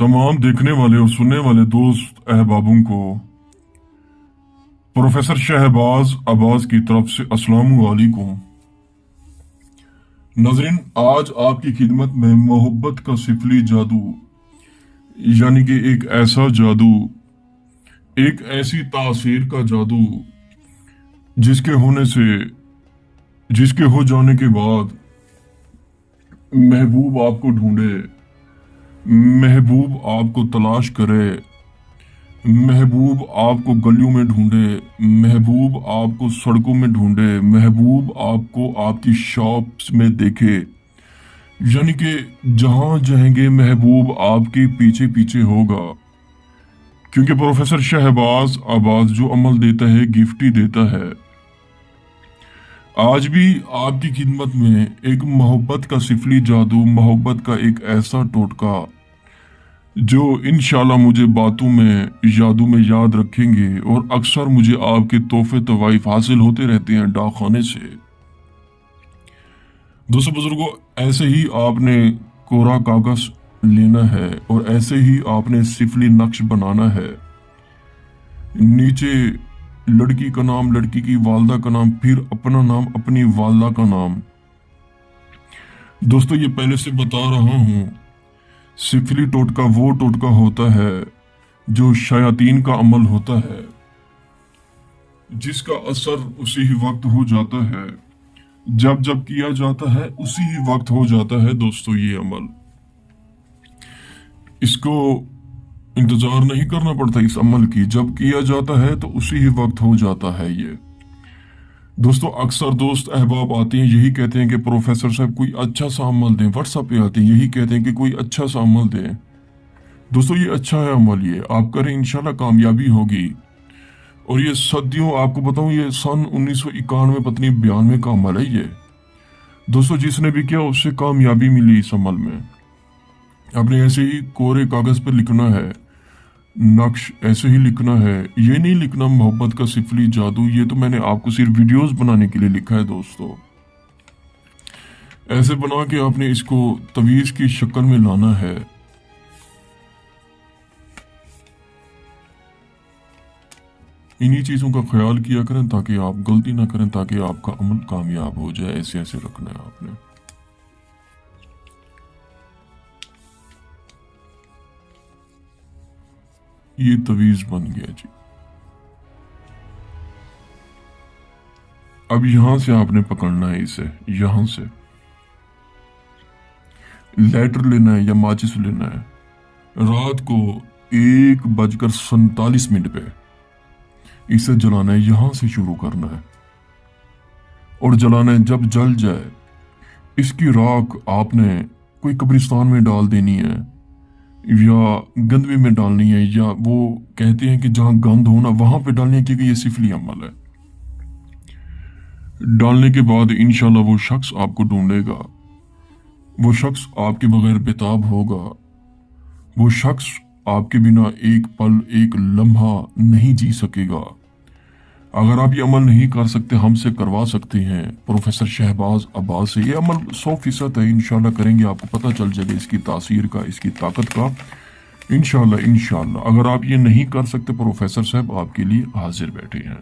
तमाम देखने वाले और सुनने वाले दोस्त अहबाबों को प्रोफेसर शहबाज अब्बास की तरफ से अस्सलाम वालेकुम। नाज़रीन, आज आपकी खिदमत में मोहब्बत का सिफली जादू यानी कि एक ऐसा जादू, एक ऐसी तासीर का जादू जिसके हो जाने के बाद महबूब आपको ढूंढे, महबूब आपको तलाश करे, महबूब आपको गलियों में ढूंढे, महबूब आपको सड़कों में ढूंढे, महबूब आपको आपकी शॉप्स में देखे, यानी कि जहां जाएंगे महबूब आपके पीछे पीछे होगा। क्योंकि प्रोफेसर शहबाज अब्बास जो अमल देता है गिफ्ट ही देता है। आज भी आपकी खिदमत में एक मोहब्बत का सिफली जादू, मोहब्बत का एक ऐसा टोटका जो इंशाल्लाह मुझे बातों में, यादों में याद रखेंगे और अक्सर मुझे आपके तोहफे तवाइफ हासिल होते रहते हैं डाक खाने से। दोस्तों बुजुर्गों, ऐसे ही आपने कोरा कागज लेना है और ऐसे ही आपने सिफली नक्श बनाना है। नीचे लड़की का नाम, लड़की की वालदा का नाम, फिर अपना नाम, अपनी वालदा का नाम। दोस्तों ये पहले से बता रहा हूं, सिफली टोटका वो टोटका होता है जो शयातीन का अमल होता है, जिसका असर उसी ही वक्त हो जाता है, जब जब किया जाता है उसी ही वक्त हो जाता है। दोस्तों ये अमल, इसको इंतजार नहीं करना पड़ता इस अमल की, जब किया जाता है तो उसी ही वक्त हो जाता है ये। दोस्तों अक्सर दोस्त अहबाब आते हैं, यही कहते हैं कि प्रोफेसर साहब कोई अच्छा सा अमल दें। व्हाट्सएप पे आते हैं, यही कहते हैं कि कोई अच्छा सा अमल दें। दोस्तों ये अच्छा है अमल, ये आप करें इंशाल्लाह कामयाबी होगी। और ये सदियों, आपको बताऊं, ये सन 1991 पत्नी 92 का अमल है ये। दोस्तों जिसने भी किया उससे कामयाबी मिली इस अमल में। आपने ऐसे ही कोरे कागज पर लिखना है, नक्श ऐसे ही लिखना है। ये नहीं लिखना मोहब्बत का सिफली जादू, ये तो मैंने आपको सिर्फ वीडियोस बनाने के लिए लिखा है। दोस्तों ऐसे बना के आपने इसको तवीज की शक्ल में लाना है। इन्हीं चीजों का ख्याल किया करें ताकि आप गलती ना करें, ताकि आपका अमल कामयाब हो जाए। ऐसे ऐसे रखना है आपने। ये तवीज बन गया जी। अब यहां से आपने पकड़ना है इसे, यहां से लेटर लेना है या माचिस लेना है। रात को 1:47 पे इसे जलाना है, यहां से शुरू करना है और जलाना है। जब जल जाए इसकी राख आपने कोई कब्रिस्तान में डाल देनी है या गंदगी में डालनी है, या वो कहते हैं कि जहां गंद हो ना वहां पे डालनी है, क्योंकि ये सिफली अमल है। डालने के बाद इंशाल्लाह वो शख्स आपको ढूंढेगा, वो शख्स आपके बगैर बेताब होगा, वो शख्स आपके बिना एक पल, एक लम्हा नहीं जी सकेगा। अगर आप ये अमल नहीं कर सकते, हमसे करवा सकते हैं प्रोफेसर शहबाज अब्बास से। ये अमल 100% है, इंशाल्लाह करेंगे, आपको पता चल जाएगा इसकी तासीर का, इसकी ताकत का। इंशाल्लाह इंशाल्लाह अगर आप ये नहीं कर सकते, प्रोफेसर साहब आपके लिए हाजिर बैठे हैं।